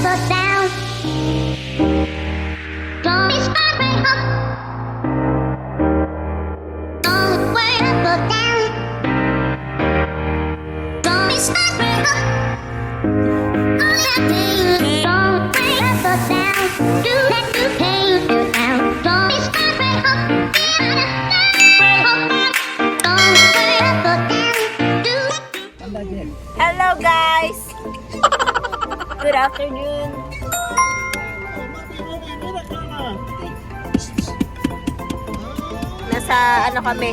foot down. Don't be scared up. Don't put your foot down. Don't be scared up. All that pain. Don't put your foot down. Do let the pain you down. Don't be scared up. Don't put your foot down. Do. Hello guys! Good afternoon! Nasa ano kami?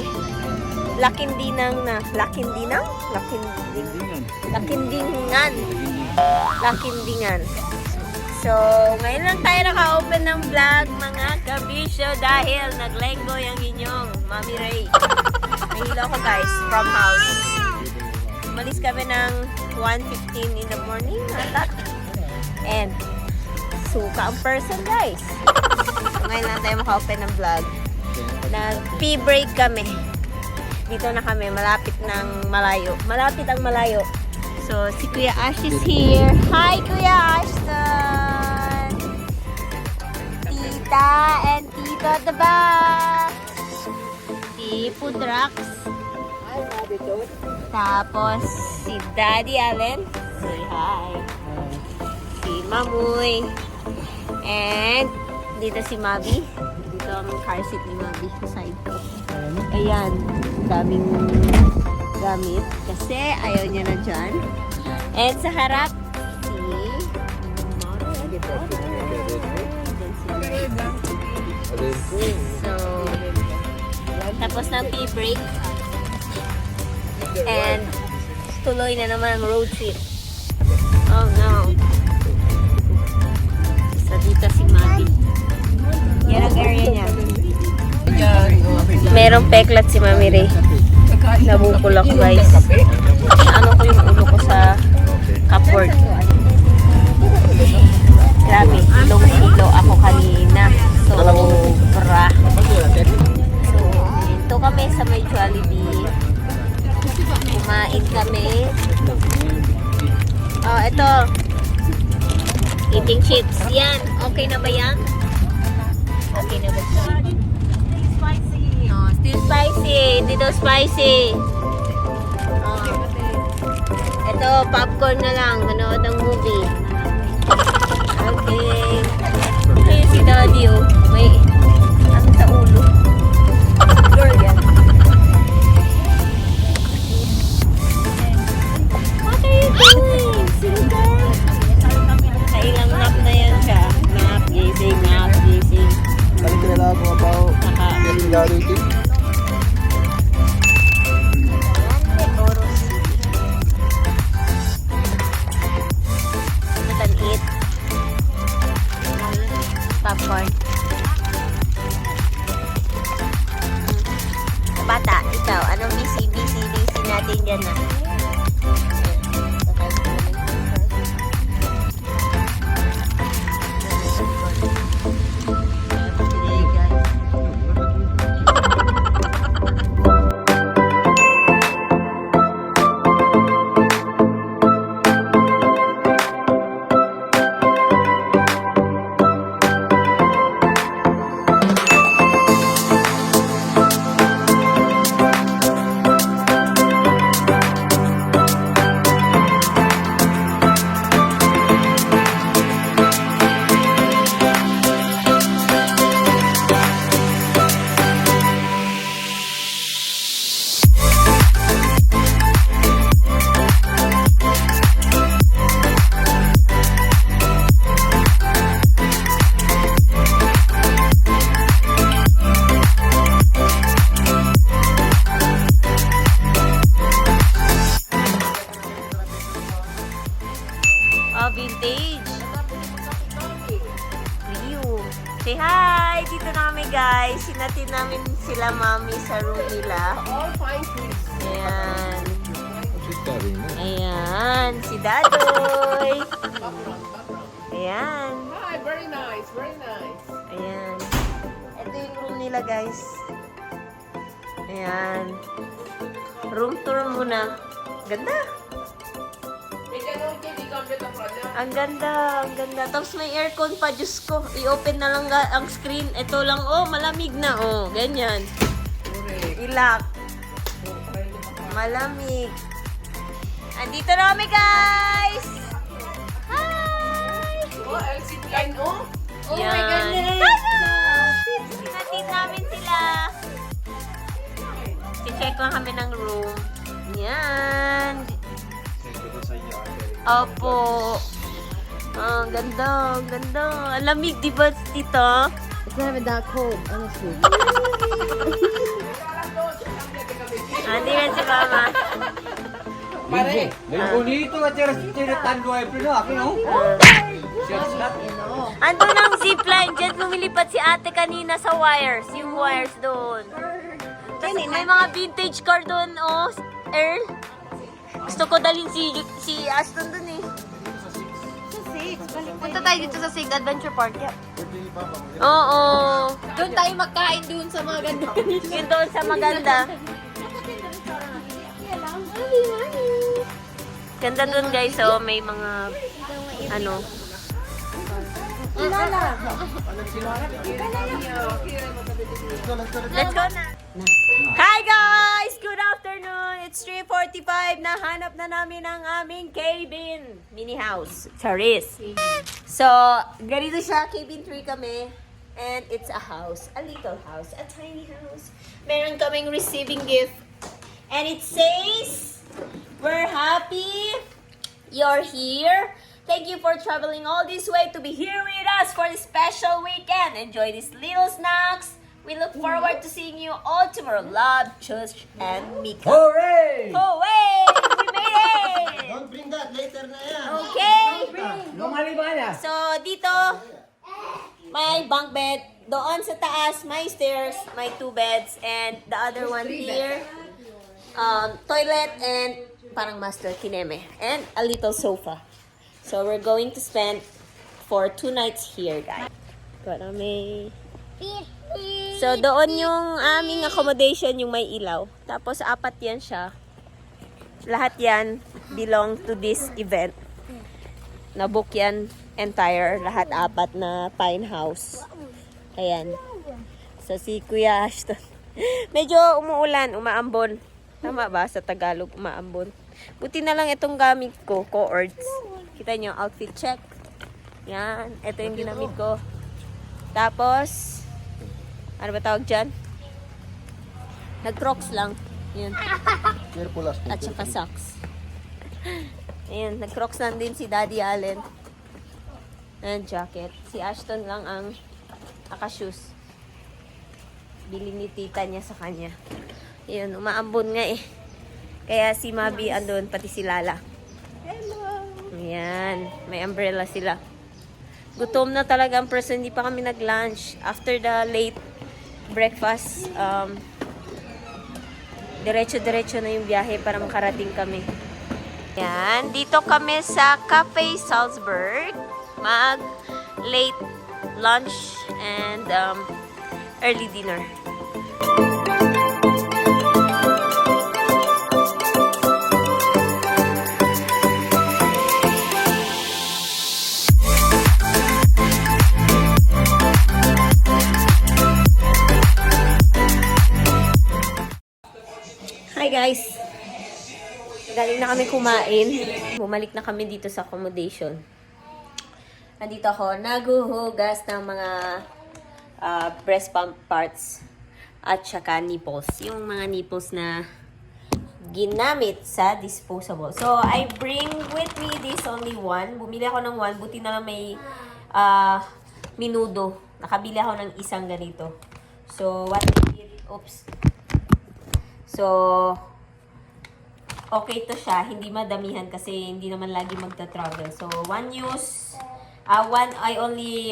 Lakindinang na. Lakindinang? Lakindingan. Lakindingan. So, ngayon lang tayo naka-open ng vlog mga kabisyo dahil naglenggo yung inyong Mami Ray. Nahilo ko guys, from house. Umalis kami ng 1:15 in the morning, atat. And, suka ang person, guys. So, ngayon lang tayo maka-open ng vlog. Nag-pee break kami. Dito na kami, malapit ng malayo. Malapit ang malayo. So, si Kuya Ash is here. Hi, Kuya Ashton! Tita and Tito at the back. Si Pudrax. Tapos, si Daddy Allen. Say hi. Si Mamoy. And, dito si Mabi. Dito ang car seat ni Mabi sa side ko. Ayan. Daming gamit. Kasi, ayaw niya na dyan. And, sa harap, si So, tapos ng pee break. And tuloy na naman ang road trip. Oh no. So dito si Mabi. Yan ang area niya. Merong peklat si Mami Ray. Nabukol ako guys. Ano ko yung ulo ko sa cupboard. Grabe. Ilong-ilo ako kanina. Sobra. So, ito kami sa may Jollibee. Kumain kami. Oh, ito. Eating chips. Yan. Okay na ba yan? Okay na ba yan? Oh, still spicy. Hindi daw spicy. Oh. Ito, popcorn na lang. Manood ng movie. Okay. Ayun si Daddy, oh. May ano sa ulo. Girl yan. What are you doing? Singer? Sa ilang nap na yan siya. Nap, gising, nap, gising. Balik na lang ako about getting reality. Eat. Popcorn. Bata, ikaw, anong busy natin dyan na? Oh, vintage. View. Say hi! Dito na kami guys. Sinatid namin sila mami sa room nila. All fine trees. Ayan. Ayan. Si Dadoy. Ayan. Hi, very nice, very nice. Ayan. Ito yung room nila guys. Ayan. Room tour muna. Ganda. They can only come with a Ang ganda, ang ganda. Tapos may aircon pa, Diyos ko. I-open na lang ang screen. Ito lang, oh, malamig na, oh. Ganyan. Ilak. Malamig. Andito na kami, guys! Hi! Oh, LCD line, oh. Oh my goodness! Sinatid namin sila. Si-check lang kami ng room. Yan. Opo. Ang ganda, ang ganda. Ang lamig, di ba, tita? It's not even that cold, honestly. Hindi rin si mama. Pare. May bonito at tira tando ay pino akin oh. Andun ang zipline. Diyan lumilipat si ate kanina sa wires. Yung wires doon. Kasi may mga vintage car doon, oh. Earl. Gusto ko dalhin si Aston doon eh. Punta tayo dito sa Sig Adventure Park. Oo. Doon tayo magkain doon sa mga ganda. Yun doon sa maganda. Ganda doon guys, oh. May mga ano. Let's go na. Hi guys! Good afternoon! It's 3:45. Nahanap na namin ang aming cabin. Mini house. Charis. So, ganito siya. Cabin 3 kami. And it's a house. A little house. A tiny house. Meron kaming receiving gift. And it says, we're happy you're here. Thank you for traveling all this way to be here with us for this special weekend. Enjoy these little snacks. We look forward to seeing you all tomorrow. Love, Chush, and Mika. Hooray! Hooray! We made it! Don't bring that later na yan. Okay. Lumalibana. So, dito, may bunk bed. Doon sa taas, may stairs, may 2 beds. And the other one here, toilet and parang master kineme. And a little sofa. So, we're going to spend for 2 nights here, guys. Karami. So, doon yung aming accommodation, yung may ilaw. Tapos, 4 yan siya. Lahat yan belong to this event. Nabook yan entire, lahat 4 na pine house. Ayan. So, si Kuya Ashton. Medyo umuulan, umaambon. Tama ba sa Tagalog, umaambon? Buti na lang itong gamit ko, cords. Kita nyo, outfit check. Yan, ito yung ginamit ko. Tapos, ano ba tawag dyan? Nag-crocs lang. Yan. Careful as At saka socks. Ayan, nag-crocs lang din si Daddy Allen. Ayan, jacket. Si Ashton lang ang naka-shoes. Bili ni tita niya sa kanya. Ayan, umaambon nga eh. Kaya si Mabi andun, pati si Lala. Hello! Ayan, may umbrella sila. Gutom na talaga ang person, hindi pa kami nag-lunch. After the late breakfast, diretso-diretso na yung biyahe para makarating kami. Yan, dito kami sa Cafe Salzburg. Mag-late lunch and early dinner. Hi guys! Galing na kami kumain. Bumalik na kami dito sa accommodation. Nandito ako, naghuhugas ng mga breast pump parts at saka nipples. Yung mga nipples na ginamit sa disposable. So, I bring with me this only one. Bumili ako ng 1. Buti na lang may minudo. Nakabili ako ng isang ganito. So, what I did, oops. So, okay to siya. Hindi madamihan kasi hindi naman lagi magta-travel. So, I only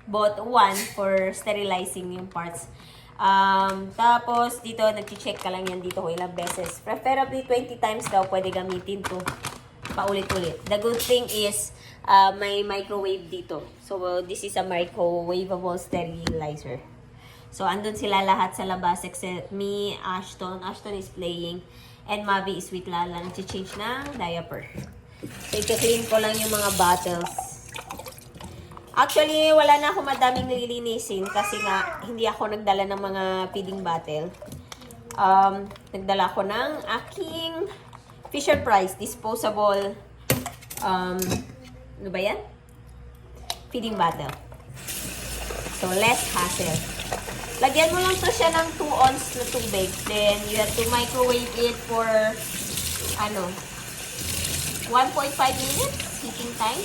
bought 1 for sterilizing yung parts. Tapos, dito, nag-check ka lang yan dito ko ilang beses. Preferably 20 times daw pwede gamitin to paulit-ulit. The good thing is, may microwave dito. So, this is a microwavable sterilizer. So, andun sila lahat sa labas except me, Ashton. Ashton is playing. And Mavi is with Lala. Nag-change ng diaper. So, i-clean ko lang yung mga bottles. Actually, wala na ako madaming nililinisin kasi nga, hindi ako nagdala ng mga feeding bottle. Nagdala ko ng aking Fisher-Price disposable, ano ba yan? Feeding bottle. So, less hassle. Lagyan mo lang to siya ng 2 ounce na tubig. Then, you have to microwave it for, 1.5 minutes heating time.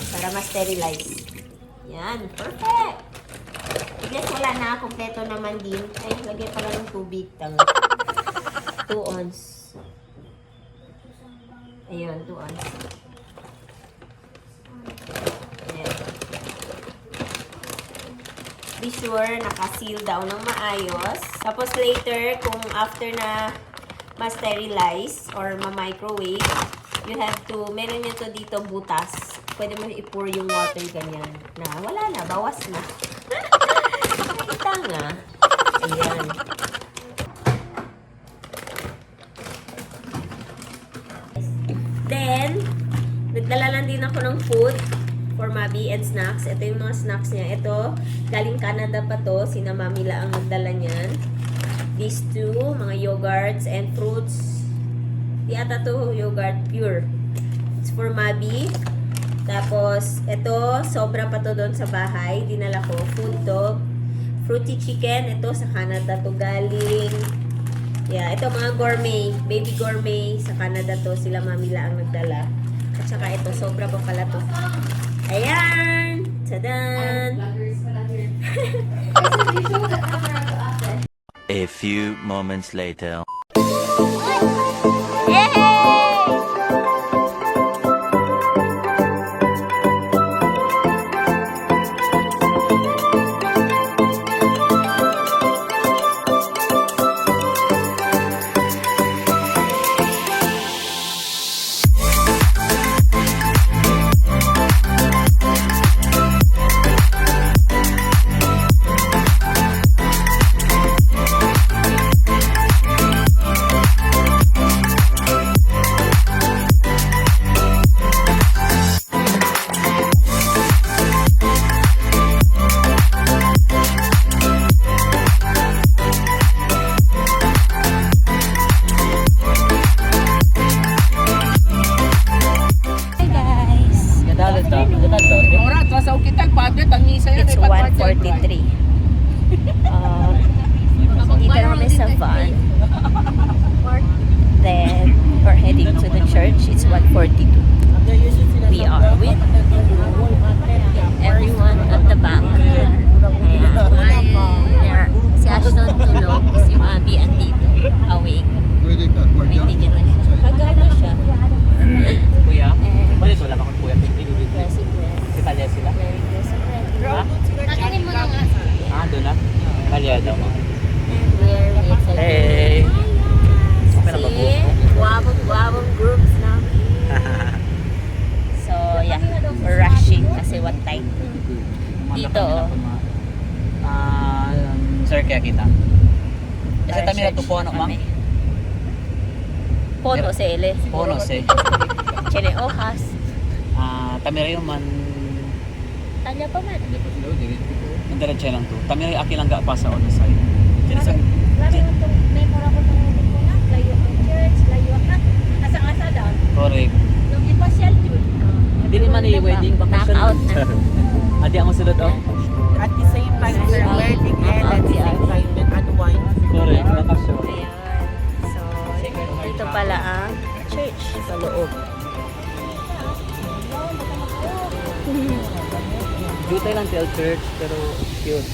Para ma-sterilize. Yan. Perfect! Yes, wala na. Kompleto naman din. Ay, lagyan pala ng tubig. 2 ounce. Ayun, 2 ounce. Ayan. Be sure, naka-seal down ng maayos. Tapos later, kung after na ma-sterilize or ma-microwave, you have to, meron nyo to dito butas. Pwede mo i-pour yung water ganyan. Na, wala na, bawas na. Nakita nga. Ayan. Then, nagdala lang din ako ng food for Mabi and snacks. Ito yung mga snacks niya. Ito, galing Canada pa to. Sina Mamila ang nagdala niyan. These two, mga yogurts and fruits. Di ata to yogurt pure. It's for Mabi. Tapos, ito, sobra pa to doon sa bahay. Dinala ko, food dog. Fruity chicken. Ito, sa Canada to galing. Yeah, ito mga gourmet. Baby gourmet. Sa Canada to. Sila Mamila ang nagdala. At saka ito, sobra pa pala to. Ayan! Tadan! A few moments later. Ora, sa ukitan, padet, ang misa yan. It's 1:43. Dito na kami sa van. Then, we're heading to the church. It's 1:42. We are with everyone at the back. Ayan. Si Ashton tulog. Si Mabi andito. Awake. Waiting na siya. Kagana siya. Kuya? And Balit wala akong kuya. President. Si Talia sila? Merry President. Ha? Tatangin mo na nga. Ah, doon na? Talia daw mo. And we're with the Hey! See? Guwabong groups namin. So, yeah. We're rushing kasi what time? Dito, oh. Sir, kaya kita. Kasi Para kami church natupuan ako, ma'am. kami. Pono si Ele. Pono si. Chene Ojas. Tamira yung man. Tanya pa man. Nandiretso lang to. Tamira yung aki lang ga pa sa other side. Diyan sa... Grabe lang itong memora ko ng ko na. Layo ang church, layo ang asa-asa daw. Correct. Yung ipasyal yun. Hindi naman yung wedding vacation. Knockout na. Adi ang masulod, oh. At the same time, sir, wedding and at the same time, unwind. Correct. Bakasyon. Ayan. So, dito pala ang church sa loob. Dito lang till church, pero cute.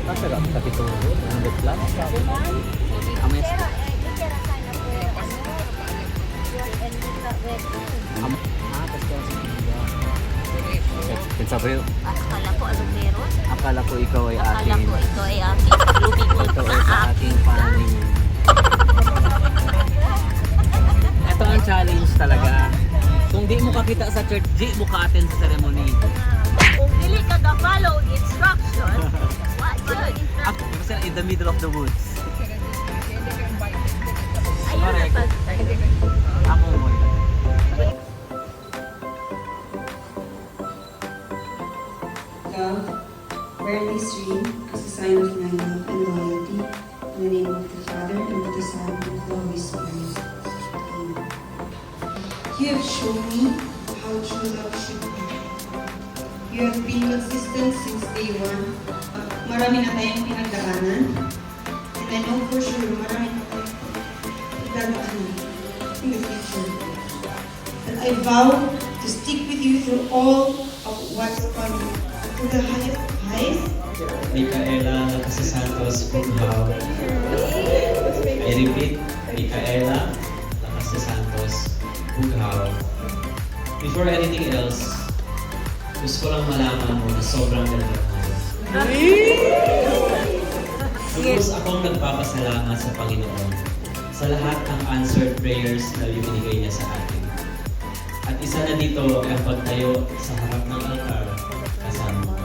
Masarap sa pitong 100 plus. Ames. Sabi ko, Akala ko ano meron? akala ko ikaw ay Akala akin. ko ito ay aking lumikot Ito na ay sa aking. ating paning. Ito ang challenge talaga. Kung di mo kakita sa church, di mo ka-attend sa ceremony. Kung dili ka ga-follow instruction, what good? Kasi in the middle of the woods. Ayun na Correct. pag... Ako muna. Love, bear this ring as a sign of my love and loyalty. In the name of the Father, and of the Son, and of the Holy Spirit. Amen. You have shown me how true love should be. You have been consistent since day one. Marami na tayong pinagdaanan. And I know for sure marami na tayong pinagdaanan in the future. And I vow to stick with you through all of what's coming. To the highest. Micaela Lacasasantos Pughaw. I repeat, Micaela Lacasasantos Pughaw. Before anything else, gusto ko lang malaman mo na sobrang ganda mo. Lubos akong nagpapasalamat sa Panginoon sa lahat ng answered prayers na binigay niya sa atin. At isa na dito ay ang pagtayo sa harap ng altar kasama mo.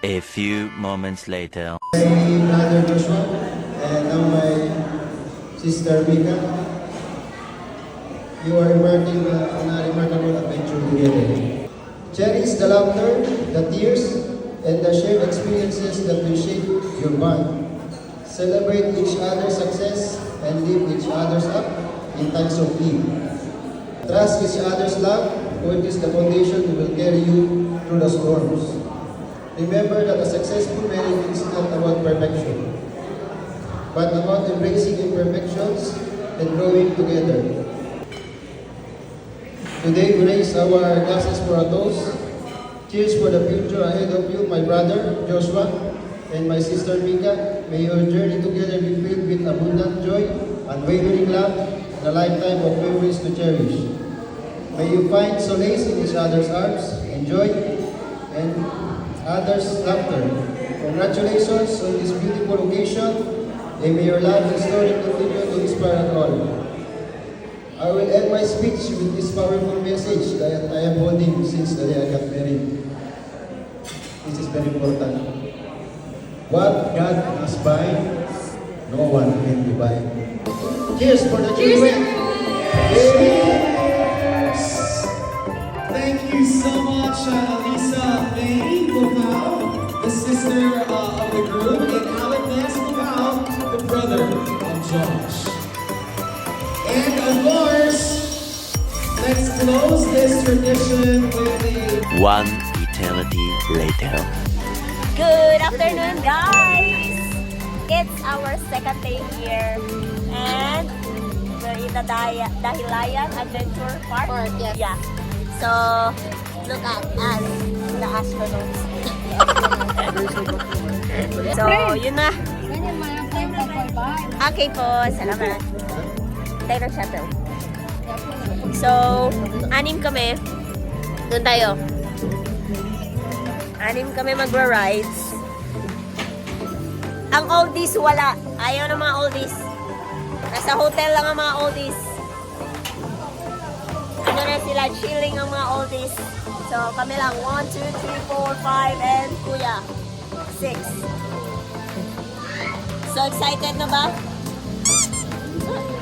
A few moments later. My brother Joshua and now my sister Mika. You are embarking on a remarkable adventure together. Cherish the laughter, the tears, and the shared experiences that will shape your bond. Celebrate each other's success and lift each other's up in times of need. Trust each other's love, for it is the foundation that will carry you through the storms. Remember that a successful marriage is not about perfection, but about embracing imperfections and growing together. Today we raise our glasses for a toast. Cheers for the future ahead of you, my brother Joshua and my sister Mika. May your journey together be filled with abundant joy, unwavering love, and a lifetime of memories to cherish. May you find solace in each other's arms, and joy, and others' laughter. Congratulations on this beautiful occasion, and may your love and story continue to inspire us all. I will end my speech with this powerful message that I am holding since the day I got married. This is very important. What God has bind, no one can divide. Cheers for the children. Thank you so much, Lisa May Bugao, the sister of the group, and Alec Ness Bugao, the brother of Josh. And of course, let's close this tradition with a One eternity later. Good afternoon, guys! our second day here. And we're in the Dahilayan Adventure Park. Yes. Yeah. So, look at us, the astronauts. So, yun na. Ganyan mga time na bye-bye. Okay po, salamat. Tayo ng shuttle. So, 6 kami. Doon tayo. 6 kami magra-rides. Ang oldies wala. Ayaw ng mga oldies. Nasa hotel lang ang mga oldies. Ano na sila, chilling ang mga oldies. So, kami lang. 1, 2, 3, 4, 5, and kuya. 6. So, excited na ba?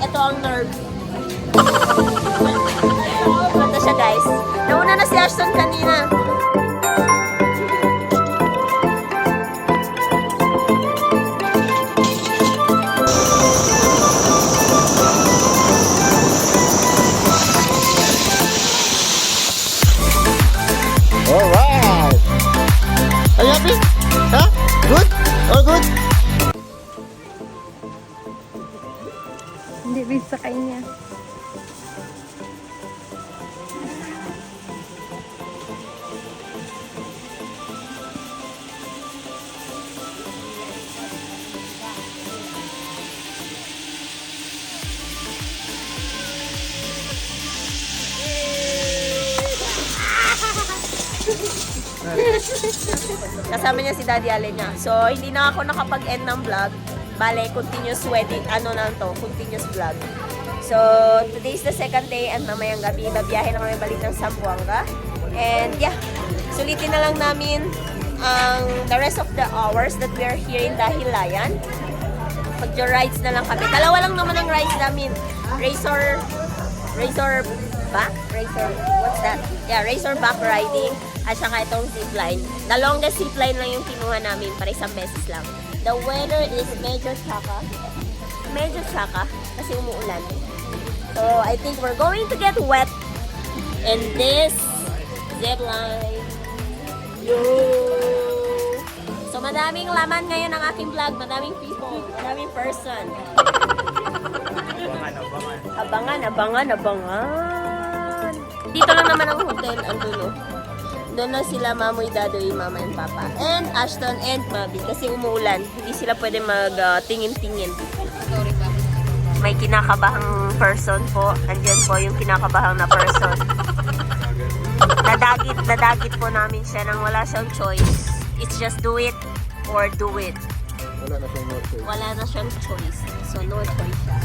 Ito ang nerve. Ganda siya, guys. Nauna na si Ashton kanina. Alright! Are you happy? Huh? Good? All good? Hindi bisa kanya. Kasama niya si Daddy Allen niya. So, hindi na ako nakapag-end ng vlog. Bale, continuous wedding, continuous vlog. So, today's the second day and mamayang gabi, babiyahe na kami balik ng Zamboanga. And yeah, sulitin na lang namin ang the rest of the hours that we are here in Dahilayan. Mag-rides na lang kami. Dalawa lang naman ang rides namin. Razor back? What's that? Yeah, razor back riding. At saka itong zipline. The longest zipline lang yung kinuha namin para isang beses lang. The weather is medyo tsaka. Kasi umuulan. So, I think we're going to get wet in this zipline. So, madaming laman ngayon ang aking vlog. Madaming people. Madaming person. Abangan. Dito lang naman ang hotel. Andun, doon lang sila Mamoy, Dadoy, Mama and Papa. And Ashton and Mabi. Kasi umuulan. Hindi sila pwede mag-tingin-tingin. May kinakabahang person po. Andyan po yung kinakabahang na person. Nadagit po namin siya nang wala siyang choice. It's just do it or do it. Wala na siyang choice. So, no choice siya.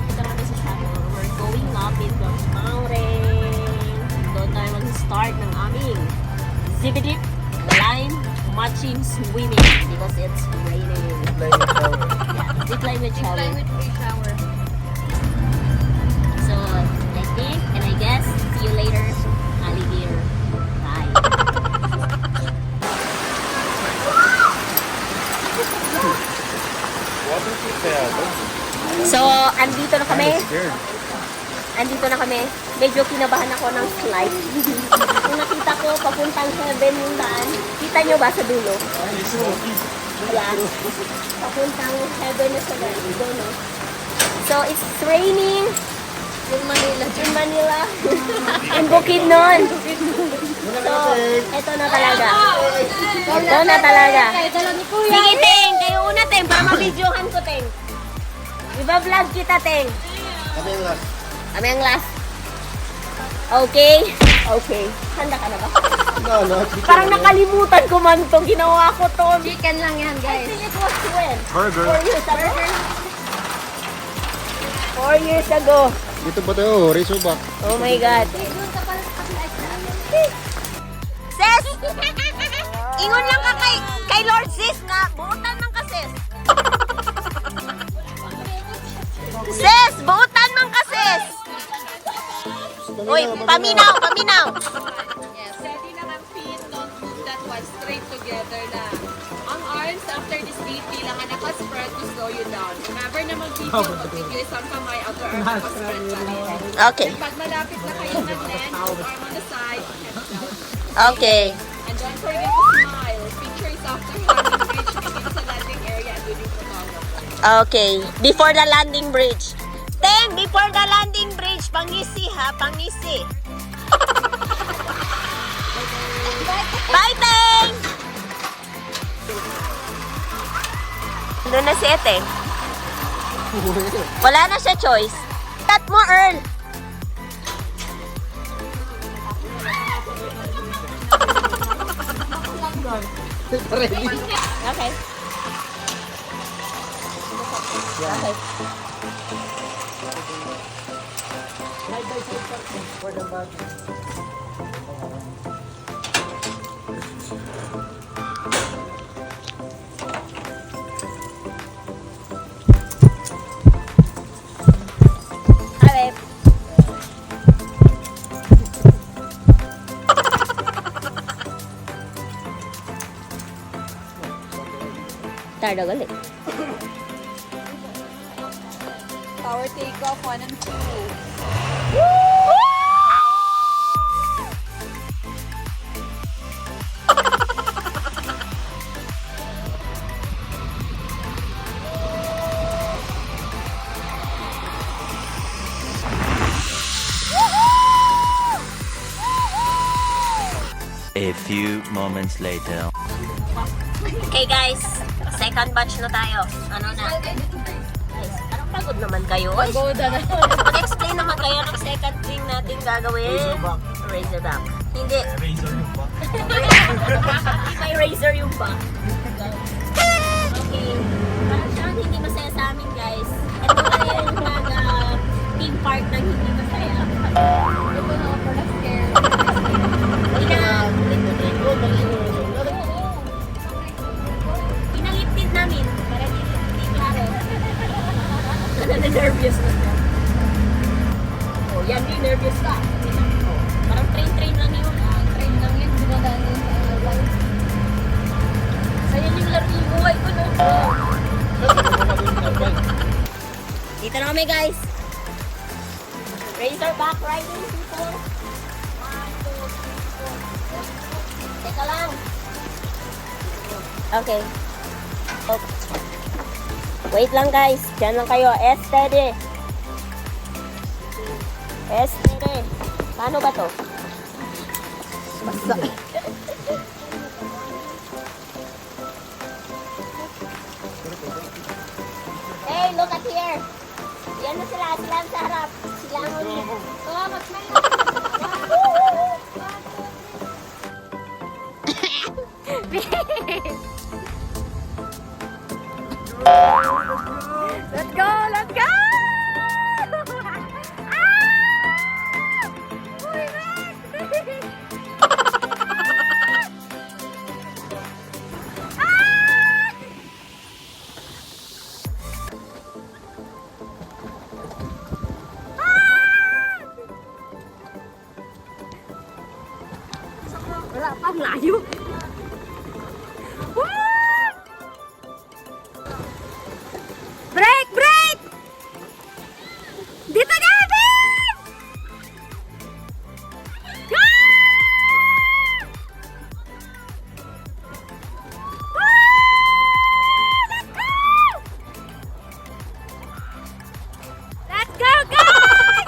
Ito naman sa shuttle. We're going up in the mountain. Doon tayo mag-start ng aming zip-dip line matching swimming because it's raining. Zipline with shower. So, I think and I guess, see you later, alligator. Bye. So, andito na kami. Medyo kinabahan ako ng slide. Kung nakita ko, papuntang heaven yung daan. Kita nyo ba sa dulo? Ayan. Papuntang heaven na sa dulo, no? So, it's raining in Manila. In Bukidnon. So, eto na talaga. Sige, Teng. Kayo una, Teng. Para ma-videohan ko, Teng. Iba-vlog kita, Teng. Kami ang last. Okay. Handa ka na ba? No. Parang nakalimutan ko man to. Ginawa ko to. Chicken lang yan, I guys. think it was when? Burger. 4 years ago. 4 years ago. Dito ba tayo? Razorback. Oh my God. Sis! Ingon lang ka kay Lord Sis na buutan man ka, sis. Sis! Buutan man ka, sis! Uy, paminaw! Yes, steady lang ang feet, don't move that one straight together na. Ang arms, after this beat, bilangan naka-spread to slow you down. Remember na mag-video isang kamay, outer arm naka-spread lang. Okay. Pag malapit na kayo mag-land, arm on the side, head down. Okay. And don't forget to smile. Picture is after having reached begin sa landing area and doing photography. Okay, before the landing bridge. Teng, before the landing bridge, pangisi ha, pangisi. Bye, Teng! Doon na si Ete. Wala na siya choice. Cut mo, Earl. Okay. Okay. Okay. Tarda ulit. Power takeoff 1 and 2. A few moments later. Okay guys, second batch na tayo. Ano na? Guys, parang pagod naman kayo. Pagod na. Mag-explain naman kayo ng second thing natin gagawin. Razorback. Hindi. Razor yung back. May razor yung back. Okay. Parang siyang hindi masaya sa amin guys. Ito na yung team part ng hindi masaya. Ito na ako na scared. Pinaliptid namin para hindi klaro. Na-nervous na siya. Oh, yan din, nervous ka. Oh, parang train lang yun. Train lang yun. Dumadaan yun sa airline. So, yun yung laro yung buhay ko, no? Dito na kami, guys. Razorback riding, people. 1, 2, 3, 4. Teka lang. Okay. Oh. Wait lang, guys. Diyan lang kayo. Steady. Steady. Paano ba to? Basta. Hey, look at here. Yan na sila. Sila ang sa harap. Sila ang ulit. Oh, mag-smile na. Let's go! Let's go! Wala pang layo. Break! Break! Dito na! Let's go, guys!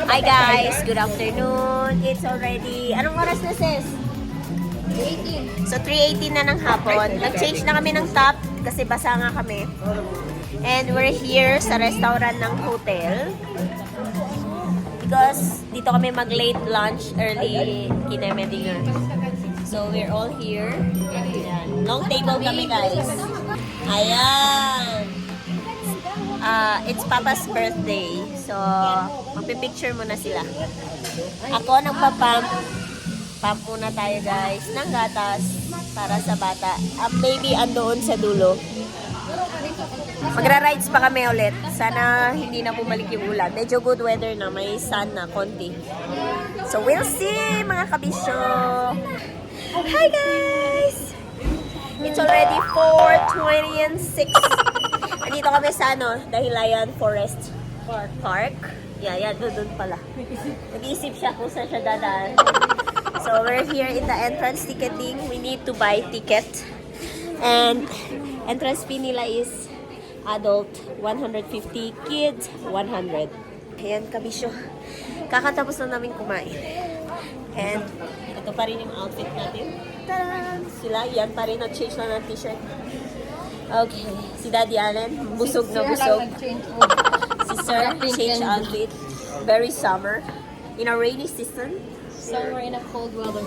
Hi guys, good afternoon. It's already, anong oras na sis? 3:18. So 3:18 na ng hapon. Nag-change na kami ng top kasi basa nga kami. And we're here sa restaurant ng hotel. Because dito kami mag-late lunch, early kinemedinger. So we're all here. Ayan. Long table kami guys. Ayan. It's Papa's birthday. So, magpipicture muna sila. Ako nagpa-pump. Pump muna tayo guys ng gatas para sa bata. Maybe andoon sa dulo. Magra-rides pa kami ulit. Sana hindi na bumalik yung ulan. Medyo good weather na. May sun na konti. So, we'll see mga kabisyo. Hi guys! It's already 4:26. Andito kami sa Dahilayan Forest Park. Yeah, doon pala. Nag-iisip siya kung saan siya dadaan. So we're here in the entrance ticketing. We need to buy ticket. And entrance fee nila is adult 150, kids 100. Ayan, kabisyo. Kakatapos na namin kumain. And ito pa rin yung outfit natin. Taran! Sila, yan pa rin. Nag-change lang ng t-shirt. Okay. Si Daddy Allen, busog na busog. Si Sir, change outfit. Very summer. In a rainy season. Summer in a cold weather.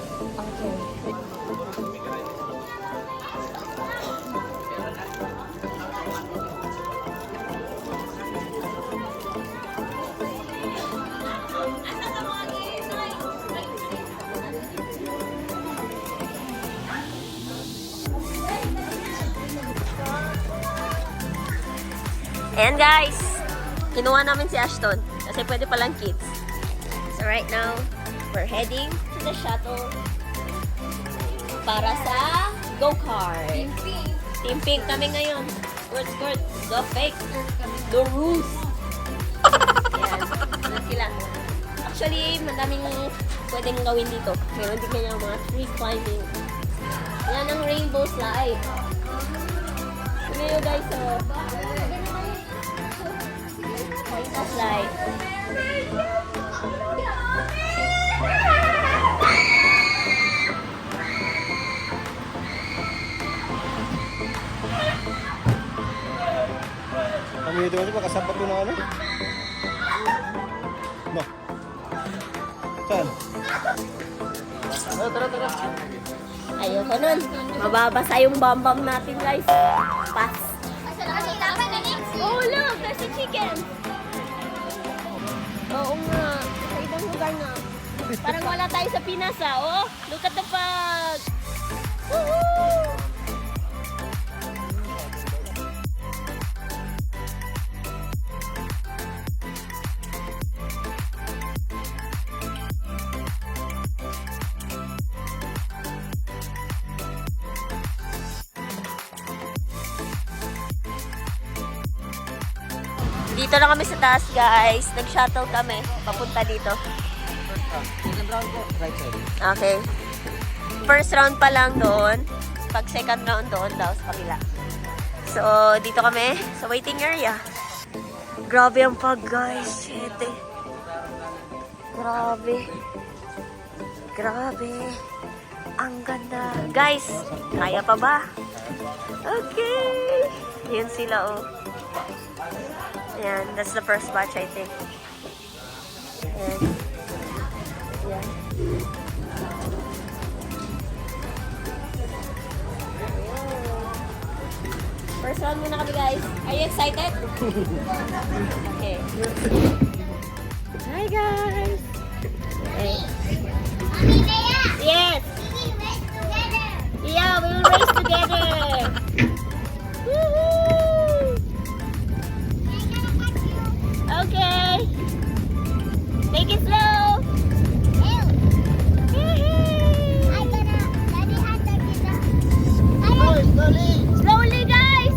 And guys, kinuha namin si Ashton kasi pwede palang kids. So right now, we're heading to the shuttle para sa go-kart. Team Pink kami ngayon. Skirt, the fake, the rules. Yan, yan sila. Actually, madaming pwedeng gawin dito. Meron din kanya mga tree climbing. Yan ang rainbow slide. Sige nyo guys, oh. Rainbow slide. Kami ito kasi makasapat ko na ano? No. Saan? Tara. Ayoko nun. Mababasa yung bambam natin guys. Pass. Oh look, there's a chicken. Oo nga. Sa ibang lugar na. Parang wala tayo sa Pinas ah. Oh, look at the pug. Woohoo! Dito na kami sa taas, guys. Nag-shuttle kami. Papunta dito. Okay. First round pa lang doon. Pag second round doon daw sa kabila. So, dito kami sa waiting area. Grabe ang pag, guys. Shit eh. Grabe. Grabe. Ang ganda. Guys, kaya pa ba? Okay. Yun sila, oh. Ayan, that's the first batch, I think. Ayan. Ayan. First round muna kami, guys. Are you excited? Okay. Hi, guys! Okay. Yes! Yeah, we will race together! Woohoo! Okay. Take it slow. Slowly, guys.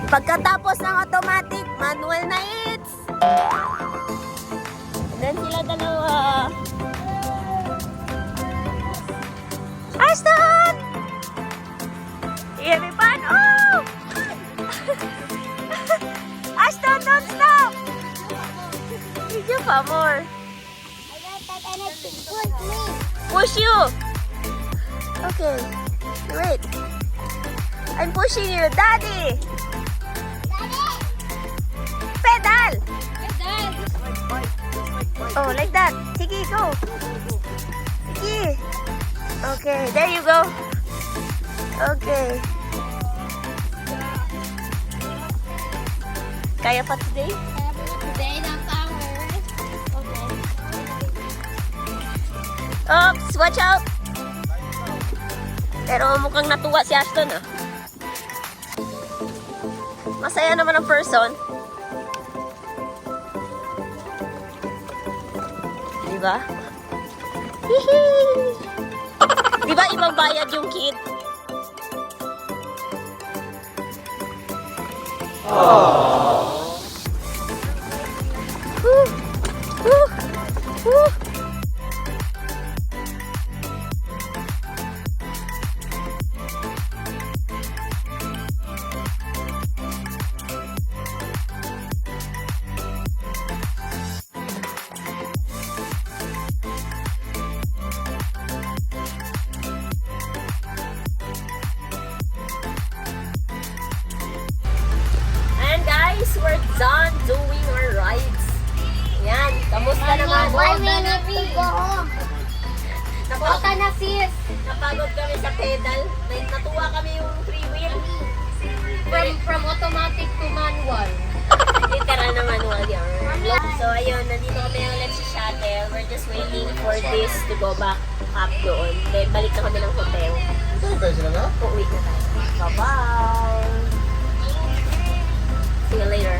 Pagkatapos ng automatic, manual na it's. Then sila dalawa. Ashton! You having fun? Oh! Ashton, don't stop! Did you pa more? Push you! Okay, wait. I'm pushing you, Daddy! Pedal! Oh, like that. Sige, go. Sige. Okay, there you go. Okay. Kaya pa today? Today na power. Okay. Oops, watch out! Pero mukhang natuwa si Ashton ah. Masaya naman ang person. Diba? Hihi! Diba ibang bayad yung kid? Woo! Woo! Woo! And guys, we're done doing our rides. Yan, kamusta naman? Bota na sis. Napagod kami sa pedal. Natuwa kami yung three wheel. From automatic to manual. Literal na manual yan. So ayun, nandito kami ulit sa shuttle. We're just waiting for this to go back up doon. Then balik na kami ng hotel. Uuwi na tayo. Bye-bye! See you later.